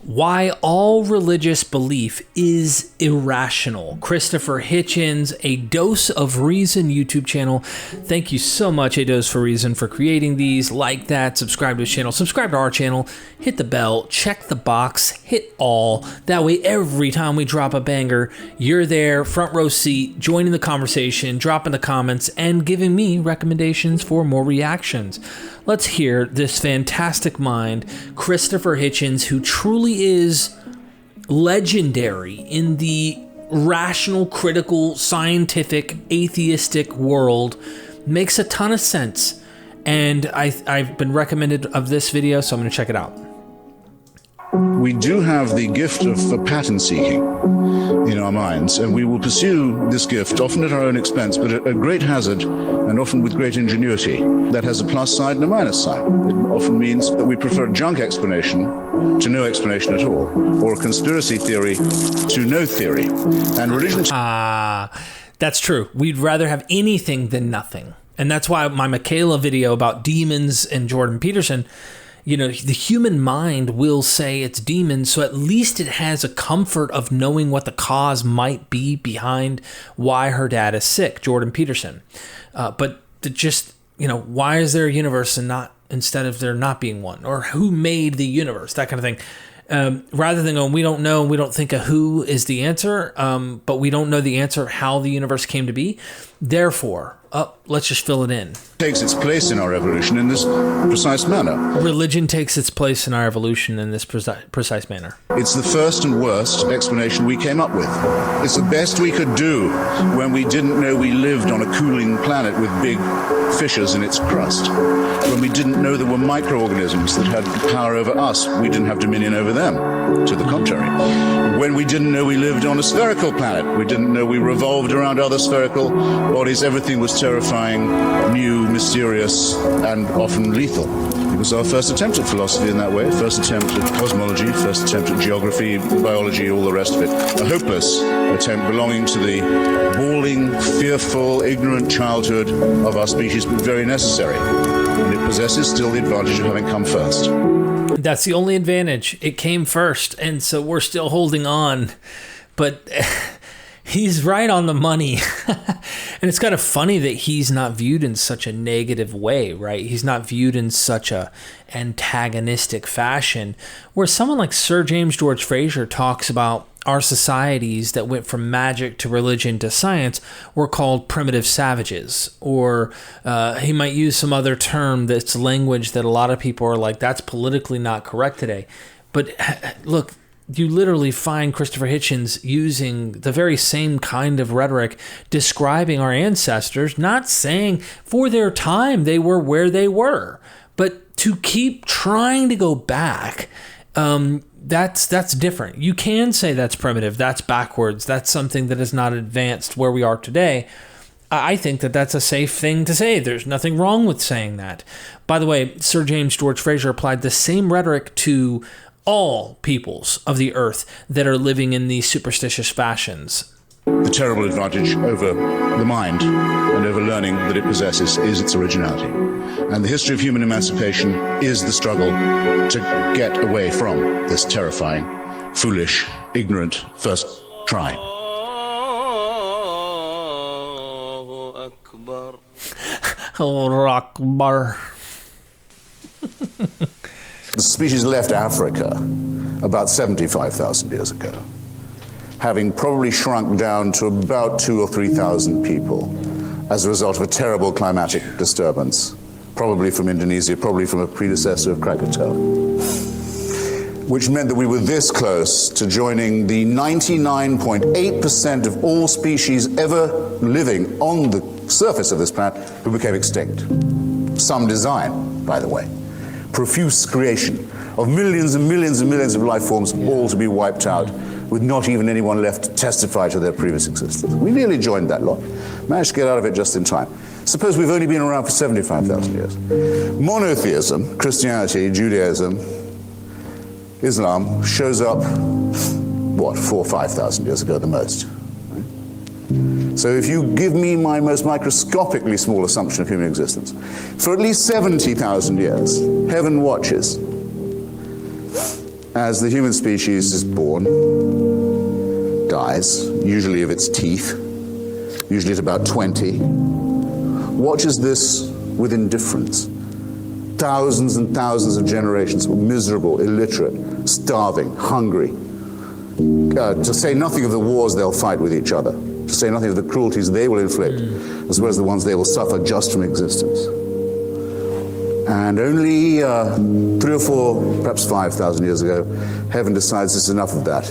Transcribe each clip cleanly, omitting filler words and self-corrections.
Why all religious belief is irrational. Christopher Hitchens, A Dose of Reason YouTube channel. Thank you so much, A Dose for Reason, for creating these. Like that, subscribe to his channel, subscribe to our channel, hit the bell, check the box, hit all. That way, every time we drop a banger, you're there, front row seat, joining the conversation, dropping the comments, and giving me recommendations for more reactions. Let's hear this fantastic mind, Christopher Hitchens, who truly is legendary in the rational, critical, scientific, atheistic world. Makes a ton of sense. And I've been recommended of this video, so I'm going to check it out. We do have the gift of pattern seeking in our minds, and we will pursue this gift, often at our own expense, but at great hazard and often with great ingenuity. That has a plus side and a minus side. It often means that we prefer a junk explanation to no explanation at all, or a conspiracy theory to no theory. And religion... That's true. We'd rather have anything than nothing. And that's why my Michaela video about demons and Jordan Peterson, you know, the human mind will say it's demons, so at least it has a comfort of knowing what the cause might be behind why her dad is sick, Jordan Peterson. But just, you know, why is there a universe and not, instead of there not being one? Or who made the universe? That kind of thing. Rather than going, we don't know, we don't think a who is the answer, but we don't know the answer of how the universe came to be. Therefore, let's just fill it in. Takes its place in our evolution in this precise manner. Religion takes its place in our evolution in this precise manner. It's the first and worst explanation we came up with. It's the best we could do when we didn't know we lived on a cooling planet with big fissures in its crust. When we didn't know there were microorganisms that had power over us, we didn't have dominion over them. To the contrary. When we didn't know we lived on a spherical planet, we didn't know we revolved around other spherical bodies, everything was terrifying, new, mysterious, and often lethal. It was our first attempt at philosophy in that way, first attempt at cosmology, first attempt at geography, biology, all the rest of it. A hopeless attempt belonging to the bawling, fearful, ignorant childhood of our species, but very necessary. And it possesses still the advantage of having come first. That's the only advantage. It came first, and so we're still holding on. But he's right on the money. And it's kind of funny that he's not viewed in such a negative way, right? He's not viewed in such a antagonistic fashion, where someone like Sir James George Frazer talks about our societies that went from magic to religion to science were called primitive savages. Or he might use some other term that's language that a lot of people are like, that's politically not correct today. But look, you literally find Christopher Hitchens using the very same kind of rhetoric, describing our ancestors, not saying for their time they were where they were, but to keep trying to go back. That's different. You can say that's primitive, that's backwards, that's something that is not advanced where we are today. I think that that's a safe thing to say. There's nothing wrong with saying that. By the way, Sir James George Frazer applied the same rhetoric to all peoples of the earth that are living in these superstitious fashions. The terrible advantage over the mind and over learning that it possesses is its originality. And the history of human emancipation is the struggle to get away from this terrifying, foolish, ignorant first try. Allahu Akbar. The species left Africa about 75,000 years ago, having probably shrunk down to about 2,000 or 3,000 people as a result of a terrible climatic disturbance, probably from Indonesia, probably from a predecessor of Krakatoa, which meant that we were this close to joining the 99.8% of all species ever living on the surface of this planet who became extinct. Some design, by the way. Profuse creation of millions and millions and millions of life forms, all to be wiped out, with not even anyone left to testify to their previous existence. We nearly joined that lot, managed to get out of it just in time. Suppose we've only been around for 75,000 years. Monotheism, Christianity, Judaism, Islam, shows up, what, 4,000 or 5,000 years ago at the most. So if you give me my most microscopically small assumption of human existence, for at least 70,000 years, heaven watches as the human species is born, dies, usually of its teeth, usually at about 20, watches this with indifference. Thousands and thousands of generations, miserable, illiterate, starving, hungry, to say nothing of the wars they'll fight with each other, to say nothing of the cruelties they will inflict, as well as the ones they will suffer just from existence. And only 3 or 4, perhaps 5,000 years ago, heaven decides it's enough of that.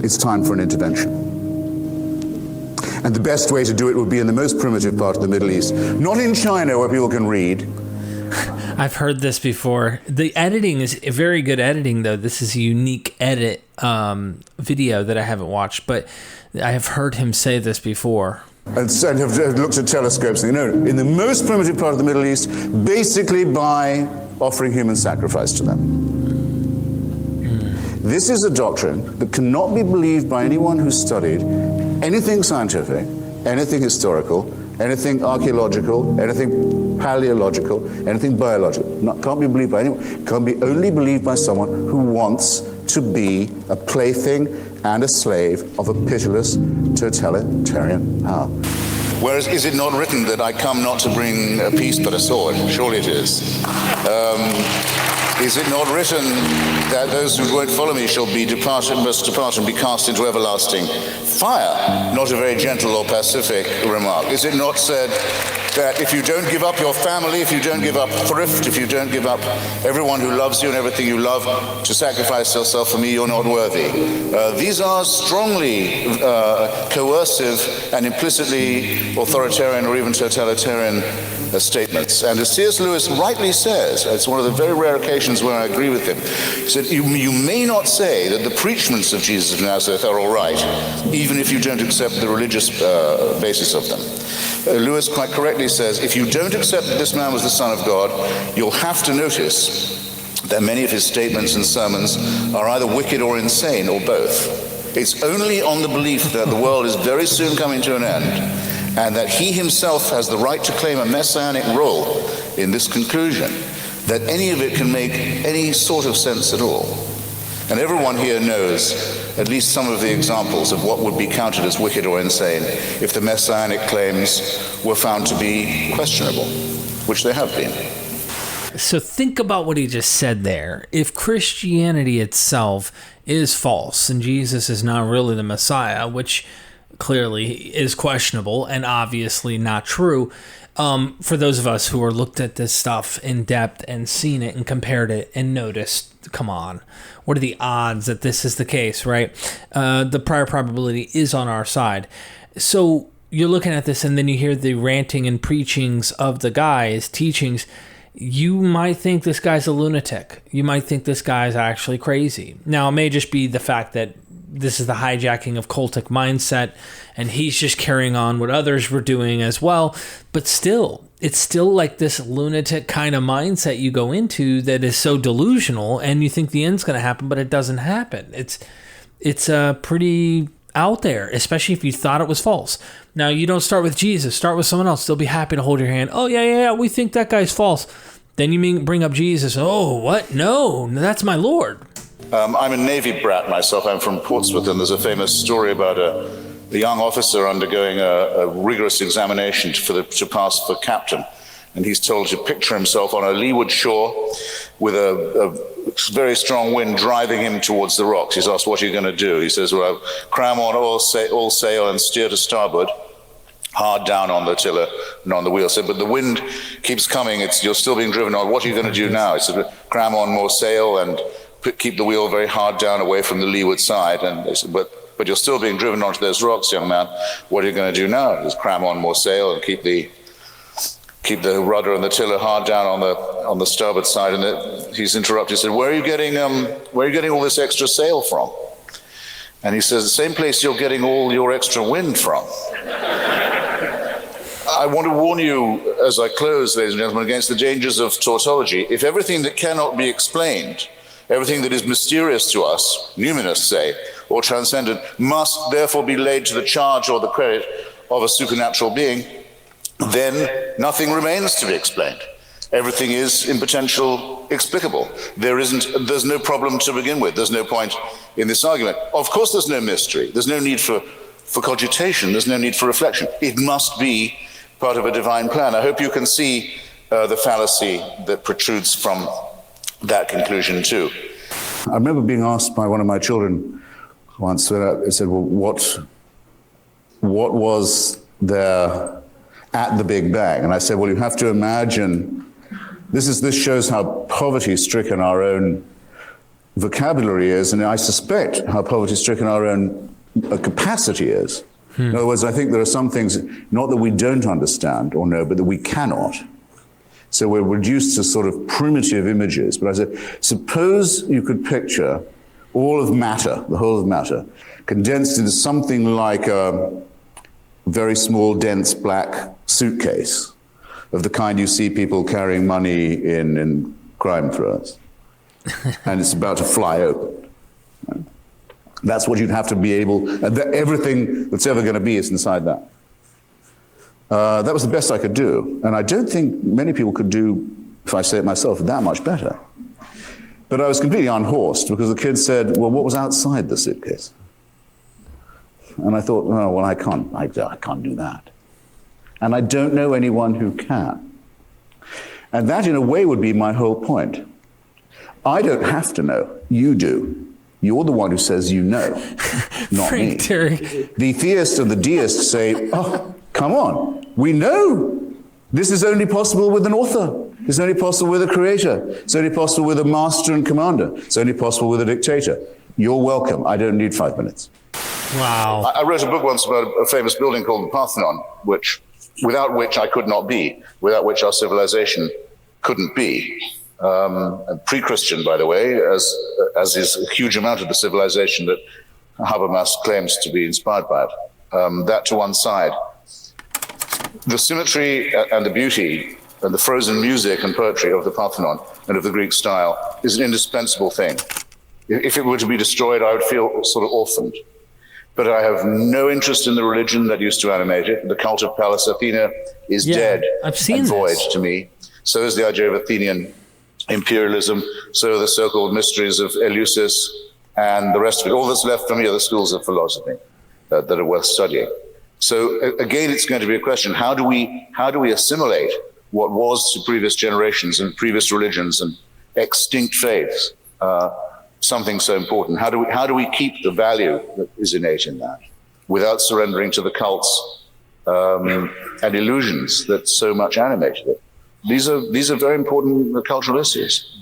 It's time for an intervention. And the best way to do it would be in the most primitive part of the Middle East, not in China where people can read. I've heard this before. The editing is very good editing, though. This is a unique edit video that I haven't watched, but I have heard him say this before. And have looked at telescopes and in the most primitive part of the Middle East, basically by offering human sacrifice to them. This is a doctrine that cannot be believed by anyone who's studied anything scientific, anything historical, anything archaeological, anything paleological, anything biological. Can't be believed by anyone. Can't be only believed by someone who wants to be a plaything and a slave of a pitiless totalitarian power. Whereas, is it not written that I come not to bring a peace but a sword? Surely it is. Is it not written that those who won't follow me must depart and be cast into everlasting fire? Not a very gentle or pacific remark. Is it not said that if you don't give up your family, if you don't give up thrift, if you don't give up everyone who loves you and everything you love to sacrifice yourself for me, you're not worthy? These are strongly coercive and implicitly authoritarian or even totalitarian statements. And as C.S. Lewis rightly says, it's one of the very rare occasions where I agree with him, he said, you may not say that the preachments of Jesus of Nazareth are all right, even if you don't accept the religious basis of them. Lewis quite correctly says, if you don't accept that this man was the Son of God, you'll have to notice that many of his statements and sermons are either wicked or insane, or both. It's only on the belief that the world is very soon coming to an end, and that he himself has the right to claim a messianic role in this conclusion, that any of it can make any sort of sense at all. And everyone here knows at least some of the examples of what would be counted as wicked or insane if the messianic claims were found to be questionable, which they have been. So think about what he just said there. If Christianity itself is false and Jesus is not really the Messiah, which clearly is questionable and obviously not true, for those of us who are looked at this stuff in depth and seen it and compared it and noticed, come on, what are the odds that this is the case, right? The prior probability is on our side. So you're looking at this and then you hear the ranting and preachings of the guy's teachings. You might think this guy's a lunatic. You might think this guy's actually crazy. Now, it may just be the fact that this is the hijacking of cultic mindset, and he's just carrying on what others were doing as well. But still, it's still like this lunatic kind of mindset you go into that is so delusional, and you think the end's going to happen, but it doesn't happen. It's pretty out there, especially if you thought it was false. Now, you don't start with Jesus. Start with someone else. They'll be happy to hold your hand. Oh, yeah, we think that guy's false. Then you bring up Jesus. Oh, what? No, that's my Lord. I'm a Navy brat myself. I'm from Portsmouth, and there's a famous story about a young officer undergoing a rigorous examination to pass for captain. And he's told to picture himself on a leeward shore with a very strong wind driving him towards the rocks. He's asked, what are you going to do? He says, well, cram on all sail and steer to starboard, hard down on the tiller and on the wheel. So, but the wind keeps coming. You're still being driven on. What are you going to do now? He said, cram on more sail and keep the wheel very hard down away from the leeward side. And they said, but you're still being driven onto those rocks, young man. What are you going to do now? Just cram on more sail and keep the rudder and the tiller hard down on the starboard side. And he's interrupted. He said, where are you getting all this extra sail from? And he says, the same place you're getting all your extra wind from. I want to warn you, as I close, ladies and gentlemen, against the dangers of tautology. If everything that cannot be explained, everything that is mysterious to us, numinous, say, or transcendent, must therefore be laid to the charge or the credit of a supernatural being, then nothing remains to be explained. everything is in potential explicable. There's no problem to begin with. There's no point in this argument. Of course there's no mystery. There's no need for cogitation. There's no need for reflection. It must be part of a divine plan. I hope you can see the fallacy that protrudes from that conclusion too. I remember being asked by one of my children once, I said, well, what was there at the Big Bang? And I said, well, you have to imagine, this shows how poverty-stricken our own vocabulary is, and I suspect how poverty-stricken our own capacity is. In other words, I think there are some things, not that we don't understand or know, but that we cannot. So we're reduced to sort of primitive images. But I said, suppose you could picture all of matter, the whole of matter, condensed into something like a very small, dense black suitcase of the kind you see people carrying money in crime throws. And it's about to fly open. That's what you'd have to be able, everything that's ever going to be is inside that. That was the best I could do. And I don't think many people could do, if I say it myself, that much better. But I was completely unhorsed because the kids said, well, what was outside the suitcase? And I thought, oh, well, I can't do that. And I don't know anyone who can. And that, in a way, would be my whole point. I don't have to know. You do. You're the one who says you know, not me. The theist and the deist say, oh, come on. We know. This is only possible with an author. It's only possible with a creator. It's only possible with a master and commander. It's only possible with a dictator. You're welcome. I don't need 5 minutes. Wow. I wrote a book once about a famous building called the Parthenon, without which I could not be, without which our civilization couldn't be. Pre-Christian, by the way, as is a huge amount of the civilization that Habermas claims to be inspired by it. That to one side. The symmetry and the beauty and the frozen music and poetry of the Parthenon and of the Greek style is an indispensable thing. If it were to be destroyed, I would feel sort of orphaned. But I have no interest in the religion that used to animate it. The cult of Pallas Athena is dead and void to me. So is the idea of Athenian imperialism. So are the so-called mysteries of Eleusis and the rest of it. All that's left for me are the schools of philosophy that are worth studying. So again, it's going to be a question: how do we assimilate what was to previous generations and previous religions and extinct faiths something so important? How do we keep the value that is innate in that without surrendering to the cults and illusions that so much animated it? These are very important cultural issues.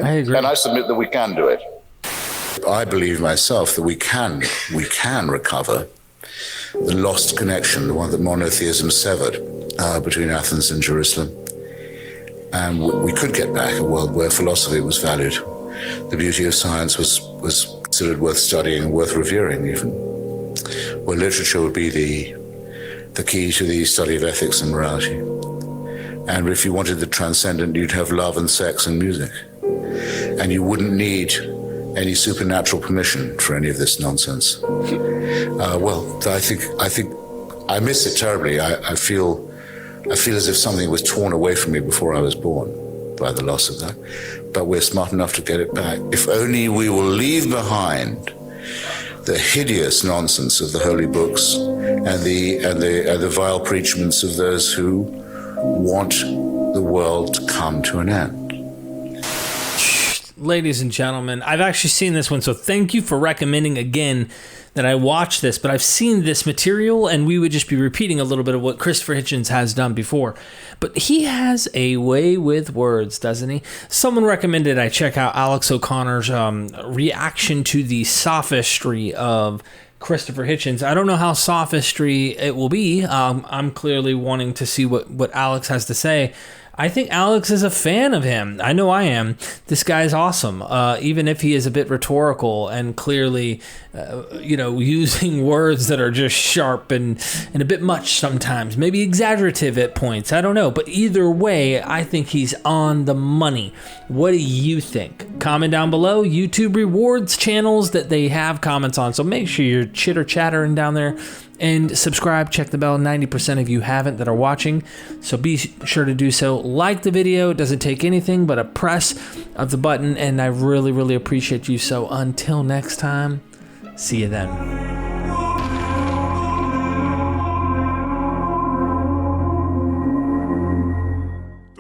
I agree. And I submit that we can do it. I believe myself that we can recover the lost connection, the one that monotheism severed between Athens and Jerusalem. And we could get back a world where philosophy was valued. The beauty of science was considered worth studying and worth revering even. Where literature would be the key to the study of ethics and morality. And if you wanted the transcendent, you'd have love and sex and music. And you wouldn't need any supernatural permission for any of this nonsense. I think I miss it terribly. I feel as if something was torn away from me before I was born by the loss of that. But we're smart enough to get it back. If only we will leave behind the hideous nonsense of the holy books and the vile preachments of those who want the world to come to an end. Ladies and gentlemen, I've actually seen this one, so thank you for recommending again that I watch this, but I've seen this material, and we would just be repeating a little bit of what Christopher Hitchens has done before. But he has a way with words, doesn't he? Someone recommended I check out Alex O'Connor's reaction to the sophistry of Christopher Hitchens. I don't know how sophistry it will be. I'm clearly wanting to see what Alex has to say. I think Alex is a fan of him. I know I am. This guy's awesome, even if he is a bit rhetorical and clearly, using words that are just sharp and a bit much sometimes, maybe exaggerative at points. I don't know. But either way, I think he's on the money. What do you think? Comment down below. YouTube rewards channels that they have comments on. So make sure you're chitter-chattering down there. And subscribe, check the bell. 90% of you haven't that are watching, so be sure to do so. Like the video. It doesn't take anything but a press of the button, and I really, really appreciate you. So until next time, see you then.